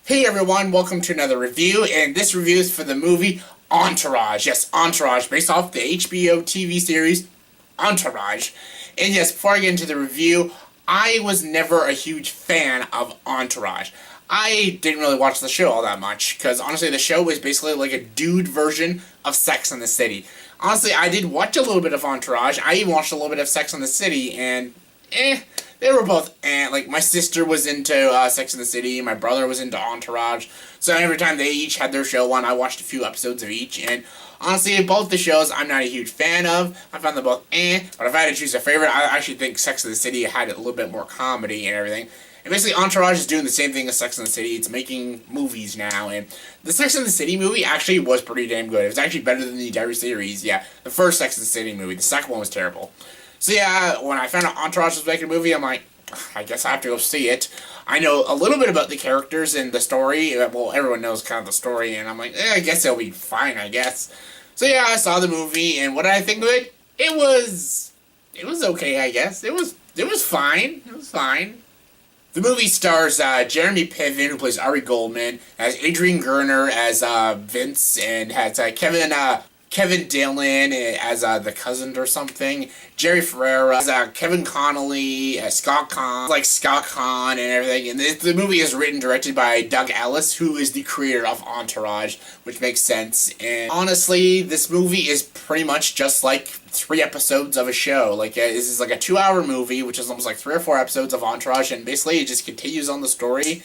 Hey everyone, welcome to another review, and this review is for the movie Entourage. Yes, Entourage, based off the HBO TV series Entourage. And yes, before I get into the review, I was never a huge fan of Entourage. I didn't really watch the show all that much, because honestly the show was basically like a dude version of Sex and the City. Honestly, I did watch a little bit of Entourage, I even watched a little bit of Sex and the City, and they were both like my sister was into Sex and the City, my brother was into Entourage, so every time they each had their show on, I watched a few episodes of each, and honestly, both the shows I'm not a huge fan of. I found them both but if I had to choose a favorite, I actually think Sex and the City had a little bit more comedy and everything. And basically, Entourage is doing the same thing as Sex and the City. It's making movies now, and the Sex and the City movie actually was pretty damn good. It was actually better than the entire series. Yeah, the first Sex and the City movie. The second one was terrible. So yeah, when I found out Entourage was making a movie, I'm like, I guess I have to go see it. I know a little bit about the characters and the story. Well, everyone knows kind of the story, and I'm like, I guess it'll be fine, I guess. So yeah, I saw the movie, and what did I think of it? It was okay, I guess. It was fine. It was fine. The movie stars Jeremy Piven, who plays Ari Goldman, has Adrian Grenier as Vince, and has Kevin Dillon as the cousin or something. Jerry Ferrara as Kevin Connelly, Scott Caan, like Scott Caan and everything. And the movie is written, directed by Doug Ellis, who is the creator of Entourage, which makes sense. And honestly, this movie is pretty much just like 3 episodes of a show. Like this is like a 2-hour movie, which is almost like 3 or 4 episodes of Entourage, and basically it just continues on the story.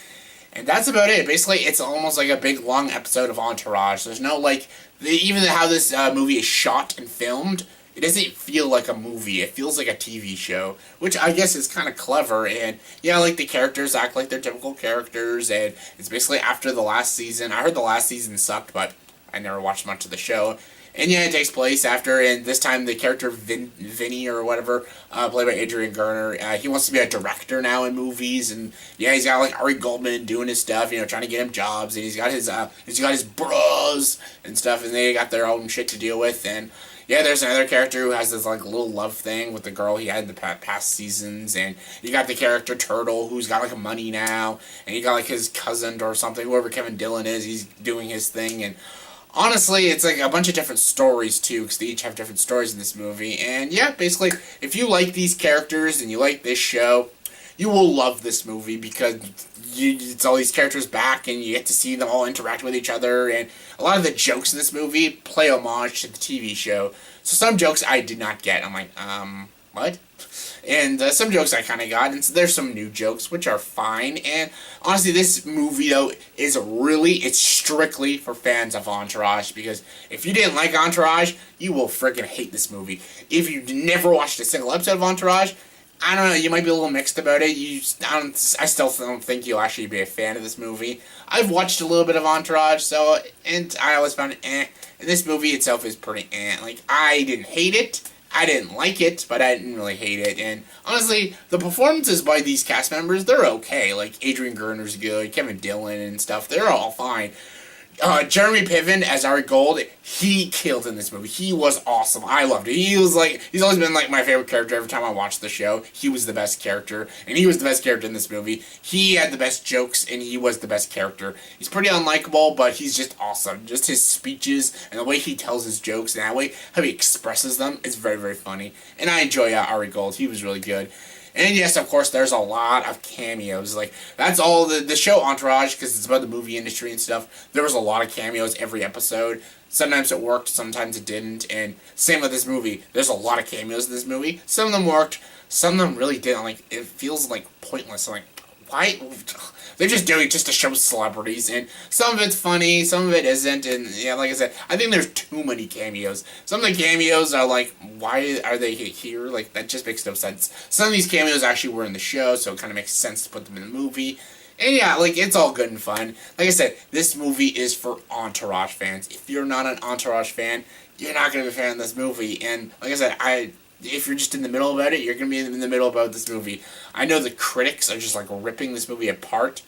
And that's about it. Basically, it's almost like a big, long episode of Entourage. There's no, like, even how this movie is shot and filmed, it doesn't feel like a movie. It feels like a TV show, which I guess is kind of clever. And, yeah, like, the characters act like they're typical characters, and it's basically after the last season. I heard the last season sucked, but I never watched much of the show. And yeah, it takes place after, and this time the character Vinny or whatever, played by Adrian Grenier, he wants to be a director now in movies, and yeah, he's got like Ari Goldman doing his stuff, trying to get him jobs, and he's got his bros and stuff, and they got their own shit to deal with, and yeah, there's another character who has this like little love thing with the girl he had in the past seasons, and you got the character Turtle who's got like money now, and you got like his cousin or something, whoever Kevin Dillon is, he's doing his thing, and honestly, it's like a bunch of different stories, too, because they each have different stories in this movie. And yeah, basically, if you like these characters and you like this show, you will love this movie because it's all these characters back and you get to see them all interact with each other. And a lot of the jokes in this movie play homage to the TV show. So some jokes I did not get. I'm like, what? And some jokes I kind of got, and so there's some new jokes, which are fine, and honestly, this movie, though, it's strictly for fans of Entourage, because if you didn't like Entourage, you will freaking hate this movie. If you never watched a single episode of Entourage, I don't know, you might be a little mixed about it, I still don't think you'll actually be a fan of this movie. I've watched a little bit of Entourage, and I always found it and this movie itself is pretty like, I didn't hate it, I didn't like it, but I didn't really hate it, and honestly, the performances by these cast members, they're okay, like, Adrian Grenier's good, Kevin Dillon and stuff, they're all fine. Jeremy Piven as Ari Gold, he killed in this movie. He was awesome. I loved it. He's always been like my favorite character every time I watch the show. He was the best character, and he was the best character in this movie. He had the best jokes, and he was the best character. He's pretty unlikable, but he's just awesome. Just his speeches and the way he tells his jokes and that way how he expresses them is very, very funny. And I enjoy Ari Gold. He was really good. And yes, of course, there's a lot of cameos. Like, that's all the show Entourage, because it's about the movie industry and stuff. There was a lot of cameos every episode. Sometimes it worked, sometimes it didn't. And same with this movie. There's a lot of cameos in this movie. Some of them worked, some of them really didn't. Like, it feels like pointless. Like, why? They're just doing it just to show celebrities, and some of it's funny, some of it isn't, and yeah, like I said, I think there's too many cameos. Some of the cameos are like, why are they here? Like, that just makes no sense. Some of these cameos actually were in the show, so it kind of makes sense to put them in the movie. And yeah, like, it's all good and fun. Like I said, this movie is for Entourage fans. If you're not an Entourage fan, you're not going to be a fan of this movie, and like I said, if you're just in the middle about it, you're going to be in the middle about this movie. I know the critics are just, like, ripping this movie apart.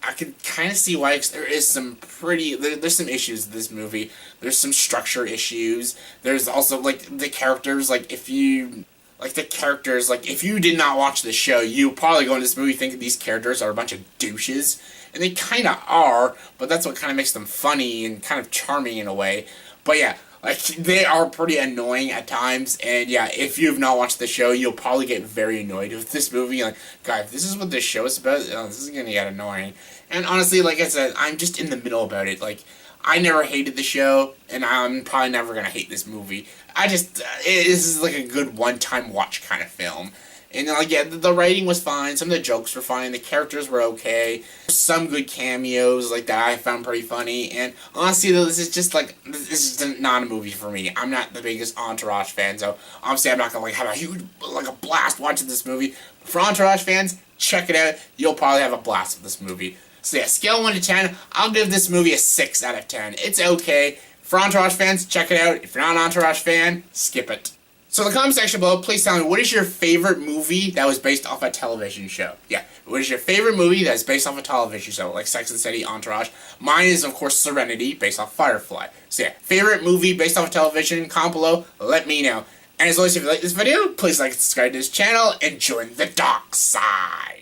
I can kind of see why, cause there is some there's some issues with this movie. There's some structure issues. There's also, like, the characters, like, if you did not watch the show, you probably go into this movie thinking these characters are a bunch of douches. and they kind of are, but that's what kind of makes them funny and kind of charming in a way. But yeah, like, they are pretty annoying at times, and yeah, if you have not watched the show, you'll probably get very annoyed with this movie. Like, God, if this is what this show is about, this is gonna get annoying. And honestly, like I said, I'm just in the middle about it. Like, I never hated the show, and I'm probably never gonna hate this movie. This is like a good one-time watch kind of film. And like, yeah, the writing was fine, some of the jokes were fine, the characters were okay, some good cameos like that I found pretty funny, and honestly though, this is not a movie for me. I'm not the biggest Entourage fan, so obviously I'm not gonna like have a huge, like a blast watching this movie. But for Entourage fans, check it out, you'll probably have a blast with this movie. So yeah, scale 1 to 10, I'll give this movie a 6 out of 10. It's okay. For Entourage fans, check it out. If you're not an Entourage fan, skip it. So in the comment section below, please tell me, what is your favorite movie that was based off a television show? Yeah, what is your favorite movie that is based off a television show, like Sex and the City, Entourage? Mine is, of course, Serenity, based off Firefly. So yeah, favorite movie based off a television, comment below, let me know. And as always, if you like this video, please like and subscribe to this channel and join the dark side.